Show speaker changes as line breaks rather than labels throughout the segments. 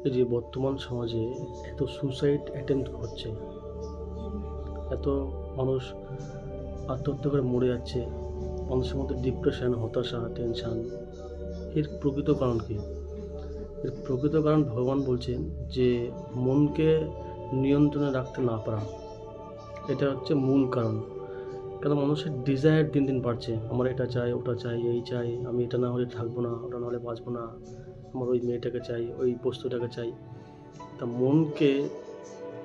এই যে বর্তমান সমাজে এত সুসাইড অ্যাটেম্প্ট হচ্ছে, এত মানুষ আত্মহত্যা করে মরে যাচ্ছে, মানুষের মধ্যে ডিপ্রেশন, হতাশা, টেনশন, এর প্রকৃত কারণ কি? এর প্রকৃত কারণ ভগবান বলছেন যে মনকে নিয়ন্ত্রণে রাখতে না পারা, এটা হচ্ছে মূল কারণ। কেন মানুষের ডিজায়ার দিন দিন বাড়ছে, আমার এটা চাই, ওটা চাই, এই চাই, আমি এটা না হলে থাকবো না, ওটা না হলে বাঁচবো না, আমার ওই মেয়েটাকে চাই, ওই বস্তুটাকে চাই। তা মনকে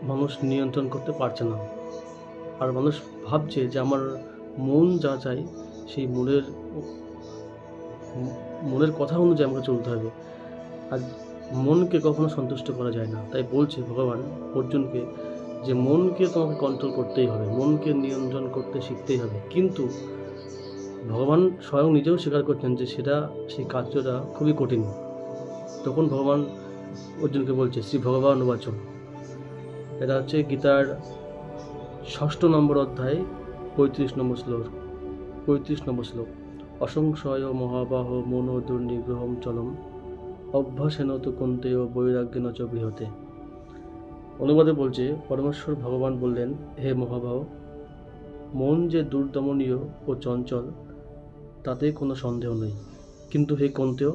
মানুষ নিয়ন্ত্রণ করতে পারছে না। আর মানুষ ভাবছে যে আমার মন যা চাই সেই মনের কথা অনুযায়ী আমাকে চলতে হবে। আর মনকে কখনো সন্তুষ্ট করা যায় না। তাই বলছে ভগবান অর্জুনকে যে মনকে তোমাকে কন্ট্রোল করতেই হবে, মনকে নিয়ন্ত্রণ করতে শিখতেই হবে। কিন্তু ভগবান স্বয়ং নিজেও স্বীকার করছেন যে সেই কার্যটা খুবই কঠিন। তখন ভগবান অর্জুনকে বলছে, শ্রী ভগবান উবাচ, এটা হচ্ছে গীতার 6 নম্বর অধ্যায় 35 নম্বর শ্লোক। অসংশয় মহাবাহ মনো দুর্নিগ্রহম চলম অভ্যাসেন তু কুন্তেয় বৈরাগ্যেন চ গৃহতে। অনুবাদে বলছে, পরমেশ্বর ভগবান বললেন, হে মহাবাহ, মন যে দুর্দমনীয় ও চঞ্চল তাতে কোনো সন্দেহ নেই, কিন্তু হে কুন্তেয়,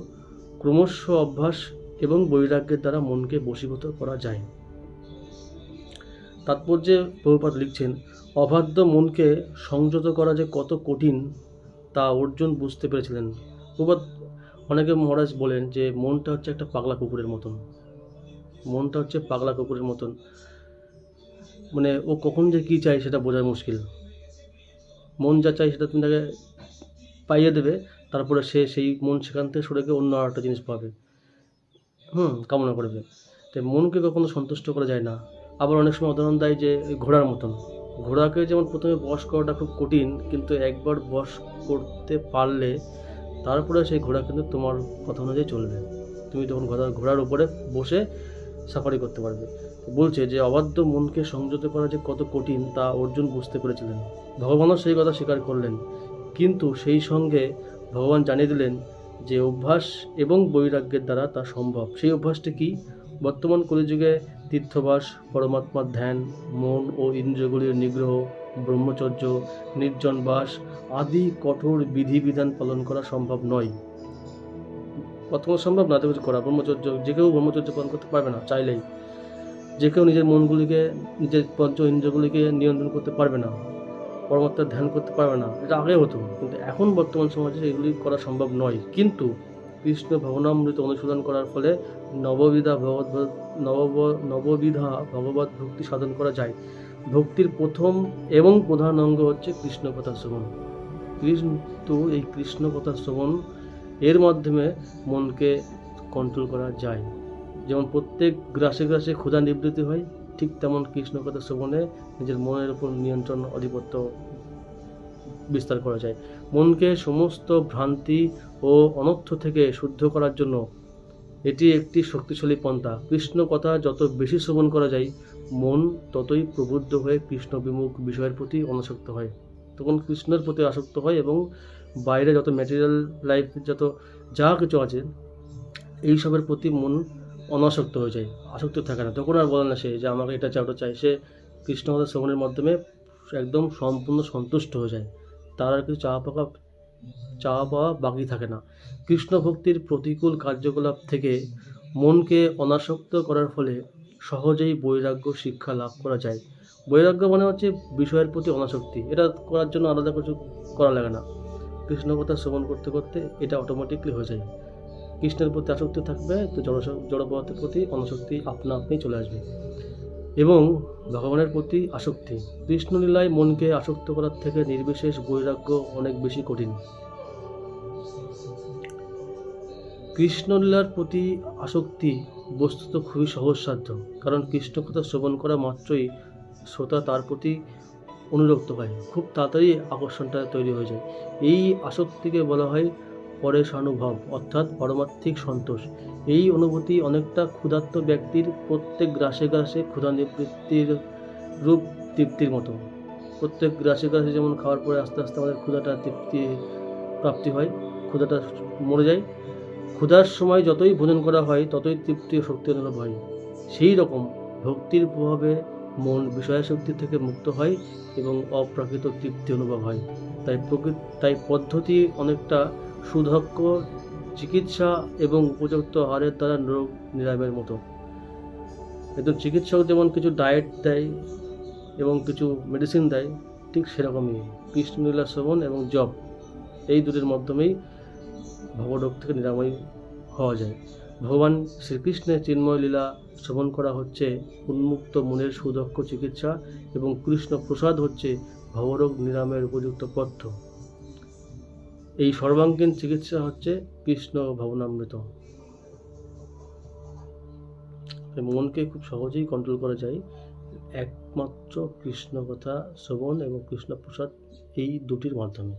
ক্রমশ অভ্যাস এবং বৈরাগ্যের দ্বারা মনকে বশীভূত করা যায়। তাৎপর্যে প্রভুপাদ লিখছেন, অবাধ্য মনকে সংযত করা যে কত কঠিন তা অর্জুন বুঝতে পেরেছিলেন। প্রভুপাদ অনেকে মহারাজ বলেন যে মনটা হচ্ছে একটা পাগলা কুকুরের মতন, মানে ও কখন যে কী চাই সেটা বোঝা মুশকিল। মন যা চাই সেটা তুমি তাকে পাইয়ে দেবে, তারপরে সে সেই মন সেখান থেকে সরে গিয়ে অন্য আরেকটা জিনিস পাবে, কামনা করবে। তাই মনকে কখনো সন্তুষ্ট করা যায় না। আবার অনেক সময় উদাহরণ দেয় যে ঘোড়ার মতন, ঘোড়াকে যেমন প্রথমে বশ করাটা খুব কঠিন, কিন্তু একবার বশ করতে পারলে তারপরে সেই ঘোড়া কিন্তু তোমার কথা অনুযায়ী চলবে, তুমি তখন ঘোড়ার উপরে বসে সাফারি করতে পারবে। বলছে যে অবাধ্য মনকে সংযত করা যে কত কঠিন তা অর্জুন বুঝতে পেরেছিলেন। ভগবানও সেই কথা স্বীকার করলেন, কিন্তু সেই সঙ্গে ভগবান জানিয়ে দিলেন যে অভ্যাস এবং বৈরাগ্যের দ্বারা তা সম্ভব। সেই অভ্যাসটি কি? বর্তমান কলিযুগে তীর্থবাস, পরমাত্মার ধ্যান, মন ও ইন্দ্রিয়গুলির নিগ্রহ, ব্রহ্মচর্য, নির্জন বাস আদি কঠোর বিধিবিধান পালন করা সম্ভব নয়। প্রথমত সম্ভব না তো কিছু করা। ব্রহ্মচর্য, যে কেউ ব্রহ্মচর্য পালন করতে পারবে না চাইলেই। যে কেউ নিজের মনগুলিকে, নিজের পঞ্চ ইন্দ্রিয়গুলিকে নিয়ন্ত্রণ করতে পারবে না, পরমাত্মার ধ্যান করতে পারবে না। এটা আগে হতো, কিন্তু এখন বর্তমান সমাজে এগুলি করা সম্ভব নয়। কিন্তু কৃষ্ণ ভবনামৃত অনুশীলন করার ফলে নববিধা ভগবত ভক্তি সাধন করা যায়। ভক্তির প্রথম এবং প্রধান অঙ্গ হচ্ছে কৃষ্ণ কথা শ্রবণ। কিন্তু এই কৃষ্ণ কথা শ্রবণ এর মাধ্যমে মনকে কন্ট্রোল করা যায়। যেমন প্রত্যেক গ্রাসে গ্রাসে ক্ষুধা নিবৃত্তি হয়, ঠিক তেমন কৃষ্ণ কথা শ্রবণে নিজের মনের উপর নিয়ন্ত্রণ, আধিপত্য বিস্তার করা যায়। মনকে সমস্ত ভ্রান্তি ও অনর্থ থেকে শুদ্ধ করার জন্য এটি একটি শক্তিশালী পন্থা। কৃষ্ণ কথা যত বেশি শ্রবণ করা যায়, মন ততই প্রবুদ্ধ হয়ে কৃষ্ণ বিমুখ বিষয়ের প্রতি অনাসক্ত হয়। তখন কৃষ্ণের প্রতি আসক্ত হয় এবং বাইরে যত ম্যাটেরিয়াল লাইফ, যত যা কিছু আছে এইসবের প্রতি মন অনাসক্ত হয়ে যায়, আসক্ত থাকে না। তখন আর বলে না সে যে আমাকে এটা চাই, ওটা চাই। সে কৃষ্ণ কথা শ্রবণের মাধ্যমে একদম সম্পূর্ণ সন্তুষ্ট হয়ে যায়, তার আর কিছু চাওয়া পাওয়া বাকি থাকে না। কৃষ্ণ ভক্তির প্রতিকূল কার্যকলাপ থেকে মনকে অনাসক্ত করার ফলে সহজেই বৈরাগ্য শিক্ষা লাভ করা যায়। বৈরাগ্য মানে হচ্ছে বিষয়ের প্রতি অনাসক্তি। এটা করার জন্য আলাদা কিছু করা লাগে না, কৃষ্ণ কথা শ্রবণ করতে করতে এটা অটোমেটিকলি হয়ে যায়। কৃষ্ণের প্রতি আসক্তি থাকবে তো জড় পদার্থের প্রতি অনাসক্তি আপনা আপনি চলে আসবে। এবং ভগবানের প্রতি আসক্তি, কৃষ্ণলীলায় মনকে আসক্ত করার থেকে নির্বিশেষ বৈরাগ্য অনেক বেশি কঠিন। কৃষ্ণলীলার প্রতি আসক্তি বস্তুত খুবই সহজসাধ্য, কারণ কৃষ্ণ কথা শ্রবণ করা মাত্রই শ্রোতা তার প্রতি অনুরক্ত হয়, খুব তাড়াতাড়ি আকর্ষণটা তৈরি হয়ে যায়। এই আসক্তিকে বলা হয় পরেশানুভব, অর্থাৎ পারমার্থিক সন্তোষ। এই অনুভূতি অনেকটা ক্ষুধার্ত ব্যক্তির প্রত্যেক গ্রাসে গ্রাসে ক্ষুধা নিবৃত্তির রূপ তৃপ্তির মতো। প্রত্যেক গ্রাসে গ্রাসে যেমন খাওয়ার পরে আস্তে আস্তে আমাদের ক্ষুধাটা প্রাপ্তি হয়, ক্ষুধাটা মরে যায়, ক্ষুধার সময় যতই ভোজন করা হয় ততই তৃপ্তি ও শক্তি অনুভব হয়। সেই রকম ভক্তির প্রভাবে মন বিষয়াসক্তি থেকে মুক্ত হয় এবং অপ্রাকৃত তৃপ্তি অনুভব হয়। তাই পদ্ধতি অনেকটা সুদক্ষ চিকিৎসা এবং উপযুক্ত আহারের দ্বারা রোগ নিরাময়ের মতো। একজন চিকিৎসক যেমন কিছু ডায়েট দেয় এবং কিছু মেডিসিন দেয়, ঠিক সেরকমই কৃষ্ণলীলা শ্রবণ এবং জপ, এই দুটির মাধ্যমেই ভবরোগ থেকে নিরাময় হওয়া যায়। ভগবান শ্রীকৃষ্ণের চিন্ময় লীলা শ্রবণ করা হচ্ছে উন্মুক্ত মনের সুদক্ষ চিকিৎসা এবং কৃষ্ণ প্রসাদ হচ্ছে ভবরোগ নিরাময়ের উপযুক্ত পথ্য। এই সর্বাঙ্গীন চিকিৎসা হচ্ছে কৃষ্ণ ভাবনামৃত। মনকে খুব সহজেই কন্ট্রোল করা যায় একমাত্র কৃষ্ণ কথা শ্রবণ এবং কৃষ্ণ প্রসাদ, এই দুটির মাধ্যমে।